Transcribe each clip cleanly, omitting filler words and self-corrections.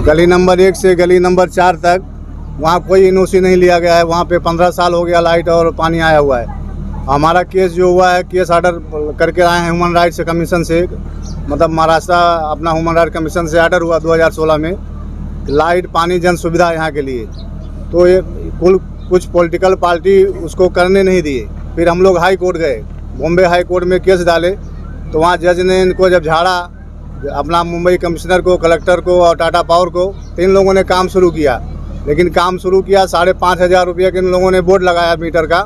गली नंबर 1 से गली नंबर 4 तक वहाँ कोई एनओसी नहीं लिया गया है। वहाँ पे 15 साल हो गया लाइट और पानी आया हुआ है। हमारा केस जो हुआ है, केस ऑर्डर करके आए हैं ह्यूमन राइट्स कमीशन से, मतलब महाराष्ट्र अपना ह्यूमन राइट्स कमीशन से ऑर्डर हुआ 2016 में, लाइट पानी जन सुविधा यहाँ के लिए। तो ये कुछ पॉलिटिकल पार्टी उसको करने नहीं दिए। फिर हम लोग हाई कोर्ट गए, बॉम्बे हाई कोर्ट में केस डाले, तो वहाँ जज ने इनको जब झाड़ा, अपना मुंबई कमिश्नर को, कलेक्टर को और टाटा पावर को, तो इन लोगों ने काम शुरू किया। लेकिन काम शुरू किया, 5,500 रुपये के इन लोगों ने बोर्ड लगाया मीटर का,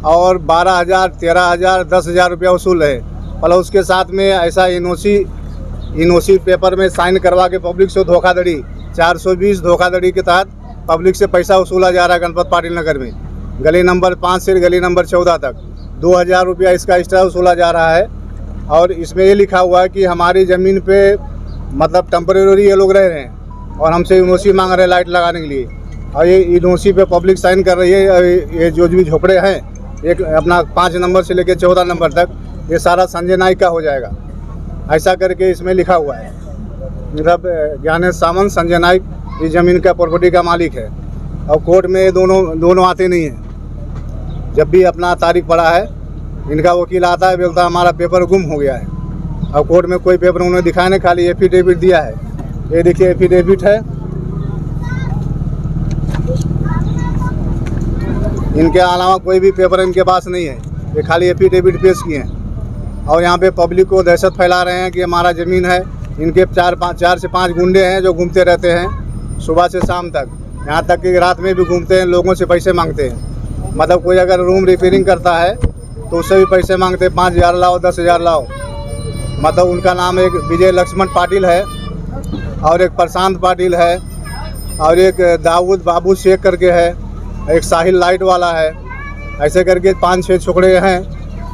और 12,000, 13,000, 10,000 रुपया वसूल है। मतलब उसके साथ में ऐसा एनओसी पेपर में साइन करवा के पब्लिक से धोखाधड़ी, 420 धोखाधड़ी के तहत पब्लिक से पैसा वसूला जा रहा है गणपत पाटिल नगर में। गली नंबर 5 से गली नंबर 14 तक 2,000 रुपया इसका एक्स्ट्रा वसूला जा रहा है। और इसमें ये लिखा हुआ है कि हमारी ज़मीन पे मतलब टेम्परेरी ये लोग रह रहे हैं और हमसे एनओसी मांग रहे हैं लाइट लगाने के लिए। और ये एनओसी पे पब्लिक साइन कर रही है। ये जो भी झोपड़े हैं, एक अपना 5 नंबर से लेकर 14 नंबर तक, ये सारा संजय नाइक का हो जाएगा, ऐसा करके इसमें लिखा हुआ है। मतलब ज्ञानेश सामंत, संजय नाइक इस ज़मीन का प्रॉपर्टी का मालिक है। और कोर्ट में ये दोनों आते नहीं हैं। जब भी अपना तारीख पड़ा है, इनका वकील आता है, बोलता है हमारा पेपर गुम हो गया है। और कोर्ट में कोई पेपर उन्होंने दिखाया नहीं, खाली एफिडेविट दिया है। ये देखिए एफिडेविट है, इनके अलावा कोई भी पेपर इनके पास नहीं है। ये खाली एफिडेविट पेश किए हैं और यहाँ पे पब्लिक को दहशत फैला रहे हैं कि हमारा ज़मीन है। इनके 4 से 5 गुंडे हैं जो घूमते रहते हैं सुबह से शाम तक, यहाँ तक कि रात में भी घूमते हैं, लोगों से पैसे मांगते हैं। मतलब कोई अगर रूम रिपेयरिंग करता है तो उससे भी पैसे मांगते हैं, 5,000 लाओ, 10,000 लाओ। मतलब उनका नाम एक विजय लक्ष्मण पाटिल है और एक प्रशांत पाटिल है और एक दाऊद बाबू शेख करके है, एक साहिल लाइट वाला है। ऐसे करके 5-6 छोकरे हैं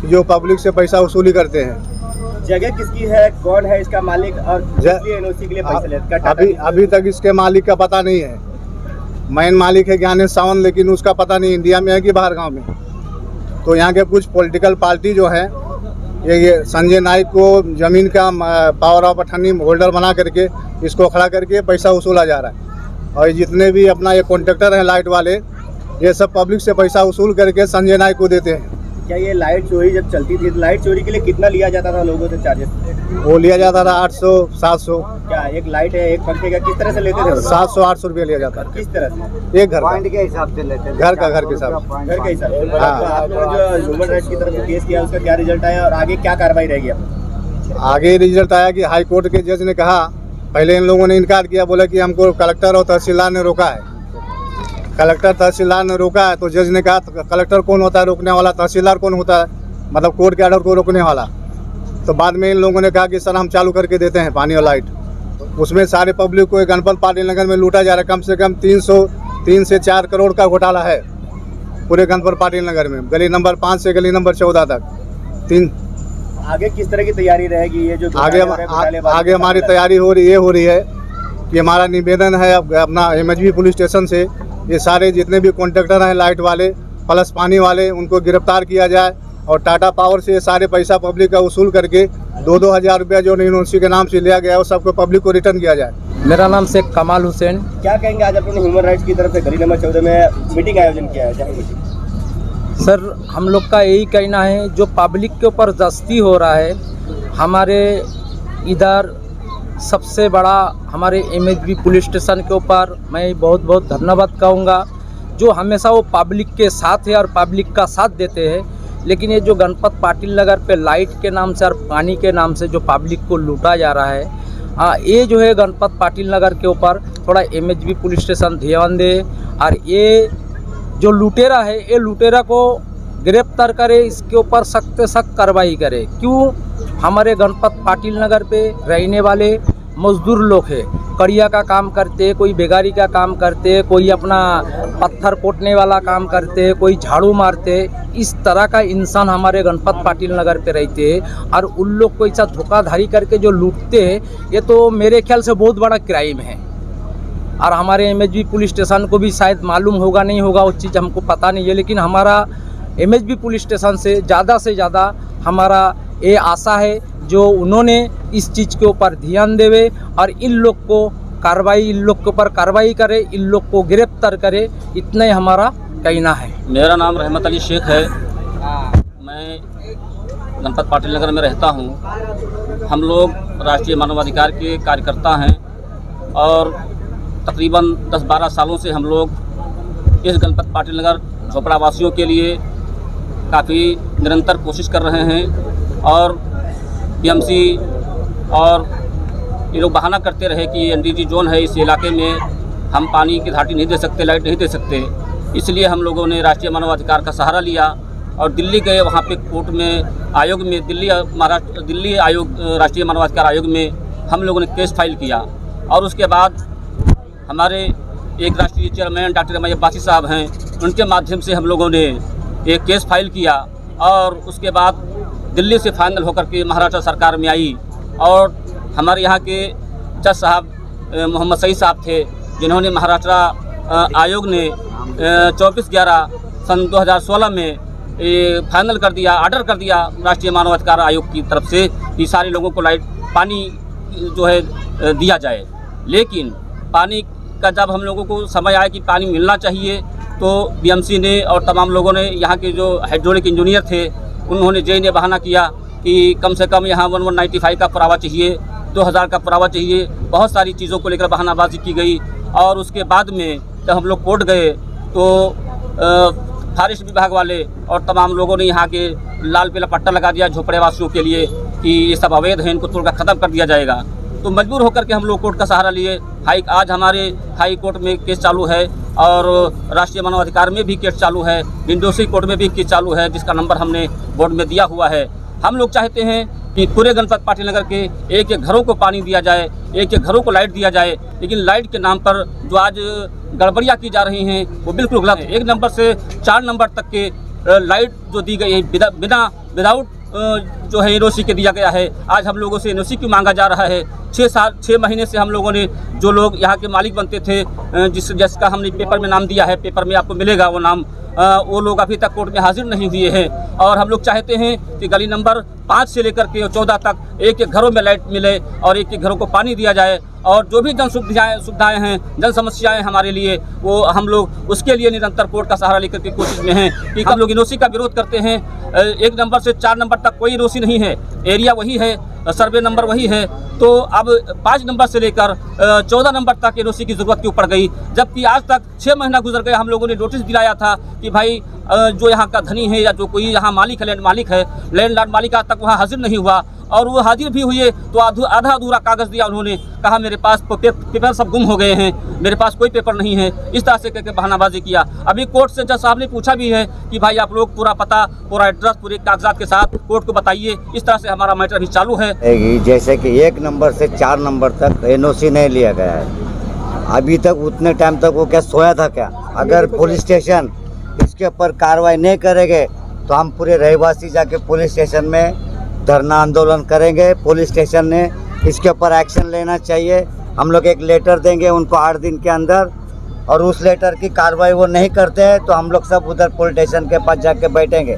जो पब्लिक से पैसा वसूली करते हैं। जगह किसकी है, कौन है इसका मालिक और एनओसी के लिए पैसे लेते हैं? अभी तक इसके मालिक का पता नहीं है। मेन मालिक है ज्ञानेश सावंत, लेकिन उसका पता नहीं इंडिया में है कि बाहर गाँव में। तो यहाँ के कुछ पॉलिटिकल पार्टी जो है, ये संजय नाइक को ज़मीन का पावर ऑफ अटर्नी होल्डर बना करके इसको खड़ा करके पैसा वसूला जा रहा है। और जितने भी अपना ये कॉन्ट्रैक्टर हैं लाइट वाले, ये सब पब्लिक से पैसा वसूल करके संजय नाइक को देते हैं। क्या ये लाइट चोरी जब चलती थी, लाइट चोरी के लिए कितना लिया जाता था लोगों से चार्जेस? वो लिया जाता था 800, 700। क्या एक लाइट है, एक पंखे का किस तरह से लेते थे? 700-800 रुपया लिया जाता था। किस तरह से? एक घर के हिसाब से लेते थे। घर के हिसाब से। घर के हिसाब से। आप लोगों ने जो ह्यूमन राइट्स की तरफ से केस किया, उसका क्या रिजल्ट आया और आगे क्या कार्रवाई रहेगी? आगे रिजल्ट आया कि हाई कोर्ट के जज ने कहा, पहले इन लोगों ने इनकार किया, बोला कि हमको कलेक्टर और तहसीलदार ने रोका है। कलेक्टर तहसीलदार ने रोका है तो जज ने कहा कलेक्टर कौन होता है रोकने वाला, तहसीलदार कौन होता है, मतलब कोर्ट के ऑर्डर को रोकने वाला। तो बाद में इन लोगों ने कहा कि सर हम चालू करके देते हैं पानी और लाइट। उसमें सारे पब्लिक को गणपत पाटिल नगर में लूटा जा रहा है। कम से कम 3 से 4 करोड़ का घोटाला है पूरे गणपत पाटिल नगर में, गली नंबर 5 से गली नंबर 14 तक। आगे किस तरह की तैयारी रहेगी? ये जो आगे हमारी तैयारी हो रही है कि हमारा निवेदन है अपना एमएचबी पुलिस स्टेशन से, ये सारे जितने भी कॉन्ट्रैक्टर हैं लाइट वाले प्लस पानी वाले, उनको गिरफ्तार किया जाए और टाटा पावर से ये सारे पैसा पब्लिक का वसूल करके 2-2 हज़ार रुपया जो एनओसी के नाम से लिया गया है वो सबको पब्लिक को रिटर्न किया जाए। मेरा नाम शेख कमाल हुसैन। क्या कहेंगे, आज अपने ह्यूमन राइट्स की तरफ से गली नंबर 14 में मीटिंग आयोजन किया है? सर हम लोग का यही कहना है, जो पब्लिक के ऊपर ज्यादती हो रहा है, हमारे इधर सबसे बड़ा हमारे एमएचबी पुलिस स्टेशन के ऊपर मैं बहुत बहुत धन्यवाद कहूँगा, जो हमेशा वो पब्लिक के साथ है और पब्लिक का साथ देते हैं। लेकिन ये जो गणपत पाटिल नगर पे लाइट के नाम से और पानी के नाम से जो पब्लिक को लूटा जा रहा है, ये जो है गणपत पाटिल नगर के ऊपर थोड़ा एमएचबी पुलिस स्टेशन ध्यान दे और ये जो लुटेरा है, ये लुटेरा को गिरफ्तार करे, इसके ऊपर सख्त से सख्त कार्रवाई करे। क्यों? हमारे गणपत पाटिल नगर पे रहने वाले मजदूर लोग हैं, कड़िया का काम करते, कोई बेगारी का काम करते, कोई अपना पत्थर पोतने वाला काम करते, कोई झाड़ू मारते। इस तरह का इंसान हमारे गणपत पाटिल नगर पे रहते हैं और उन लोग को ऐसा धोखाधड़ी करके जो लूटते हैं, ये तो मेरे ख्याल से बहुत बड़ा क्राइम है। और हमारे एमएचबी पुलिस स्टेशन को भी शायद मालूम होगा, नहीं होगा, वो चीज़ हमको पता नहीं है। लेकिन हमारा एमएचबी पुलिस स्टेशन से ज़्यादा हमारा ये आशा है जो उन्होंने इस चीज़ के ऊपर ध्यान देवे और इन लोग को कार्रवाई इन लोग के ऊपर कार्रवाई करे, इन लोग को गिरफ्तार करे, इतना ही हमारा कहना है। मेरा नाम रहमत अली शेख है। मैं गणपत पाटिल नगर में रहता हूँ। हम लोग राष्ट्रीय मानवाधिकार के कार्यकर्ता हैं और तकरीबन 10-12 सालों से हम लोग इस गणपत पाटिल नगर झोपड़ा वासियों के लिए काफ़ी निरंतर कोशिश कर रहे हैं और पीएमसी और ये लोग बहाना करते रहे कि एनडीजी जोन है, इस इलाके में हम पानी की धाटी नहीं दे सकते, लाइट नहीं दे सकते। इसलिए हम लोगों ने राष्ट्रीय मानवाधिकार का सहारा लिया और दिल्ली गए। वहाँ पे कोर्ट में आयोग में दिल्ली आयोग राष्ट्रीय मानवाधिकार आयोग में हम लोगों ने केस फाइल किया और उसके बाद हमारे एक राष्ट्रीय चेयरमैन डॉक्टर रमैया बासी साहब हैं, उनके माध्यम से हम लोगों ने एक केस फाइल किया और उसके बाद दिल्ली से फाइनल होकर के महाराष्ट्र सरकार में आई और हमारे यहाँ के जज साहब मोहम्मद सईद साहब थे, जिन्होंने महाराष्ट्र आयोग ने 24/11 सन 2016 में फाइनल कर दिया, ऑर्डर कर दिया राष्ट्रीय मानवाधिकार आयोग की तरफ से कि सारे लोगों को पानी जो है दिया जाए। लेकिन पानी का जब हम लोगों को समय आया कि पानी मिलना चाहिए तो बीएमसी ने और तमाम लोगों ने, यहाँ के जो हाइड्रोलिक इंजीनियर थे, उन्होंने जेई ने बहाना किया कि कम से कम यहाँ 1195 का पुरावा चाहिए, 2000 का पुरावा चाहिए। बहुत सारी चीज़ों को लेकर बहानाबाजी की गई और उसके बाद में जब हम लोग कोर्ट गए तो फॉरेस्ट विभाग वाले और तमाम लोगों ने यहाँ के लाल पीला पट्टा लगा दिया झोपड़े वासियों के लिए कि ये सब अवैध है, इनको तोड़कर ख़त्म कर दिया जाएगा। तो मजबूर होकर के हम लोग कोर्ट का सहारा लिए। आज हमारे हाई कोर्ट में केस चालू है और राष्ट्रीय मानवाधिकार में भी केस चालू है, विंडोसी कोर्ट में भी केस चालू है, जिसका नंबर हमने बोर्ड में दिया हुआ है। हम लोग चाहते हैं कि पूरे गणपत पाटिल नगर के एक एक घरों को पानी दिया जाए, एक एक घरों को लाइट दिया जाए, लेकिन लाइट के नाम पर जो आज गड़बड़ियाँ की जा रही हैं वो बिल्कुल गलत है। 1 नंबर से 4 नंबर तक के लाइट जो दी गई है विदाउट जो है एनओसी के दिया गया है। आज हम लोगों से एनओसी क्यों मांगा जा रहा है? 6 महीने से हम लोगों ने, जो लोग यहाँ के मालिक बनते थे, जिसका हमने पेपर में नाम दिया है, पेपर में आपको मिलेगा वो नाम, वो लोग अभी तक कोर्ट में हाजिर नहीं हुए हैं। और हम लोग चाहते हैं कि गली नंबर 5 से लेकर के 14 तक एक एक घरों में लाइट मिले और एक एक घरों को पानी दिया जाए और जो भी जन सुविधाएँ हैं, जन समस्याएं हमारे लिए, वो हम लोग उसके लिए निरंतर कोर्ट का सहारा लेकर के कोशिश में हैं कि हम लोग एनओसी का विरोध करते हैं। 1 नंबर से 4 नंबर तक कोई एनओसी नहीं है, एरिया वही है, सर्वे नंबर वही है। तो अब 5 नंबर से लेकर 14 नंबर तक एनओसी की ज़रूरत क्यों पड़ गई, जबकि आज तक 6 महीना गुजर गए। हम लोगों ने नोटिस दिलाया था कि भाई जो यहाँ का धनी है या जो कोई यहाँ मालिक है, लैंड मालिक है, लैंडलॉर्ड मालिक आज तक वहाँ हाजिर नहीं हुआ और वो हाजिर भी हुए तो आधा अधूरा कागज़ दिया। उन्होंने कहा मेरे पास पेपर सब गुम हो गए हैं, मेरे पास कोई पेपर नहीं है, इस तरह से कहकर बहानाबाजी किया। अभी कोर्ट से जज साहब ने पूछा भी है कि भाई आप लोग पूरा पता, पूरा एड्रेस, पूरे कागजात के साथ कोर्ट को बताइए। इस तरह से हमारा मैटर अभी चालू है। जैसे कि 1 नंबर से 4 नंबर तक एनओसी नहीं लिया गया है अभी तक। उतने टाइम तक वो क्या सोया था क्या? अगर पुलिस स्टेशन इसके ऊपर कार्रवाई नहीं करेंगे तो हम पूरे रहवासी जाके पुलिस स्टेशन में धरना आंदोलन करेंगे। पुलिस स्टेशन ने इसके ऊपर एक्शन लेना चाहिए। हम लोग एक लेटर देंगे उनको 8 दिन के अंदर, और उस लेटर की कार्रवाई वो नहीं करते हैं तो हम लोग सब उधर पुलिस स्टेशन के पास जाके बैठेंगे।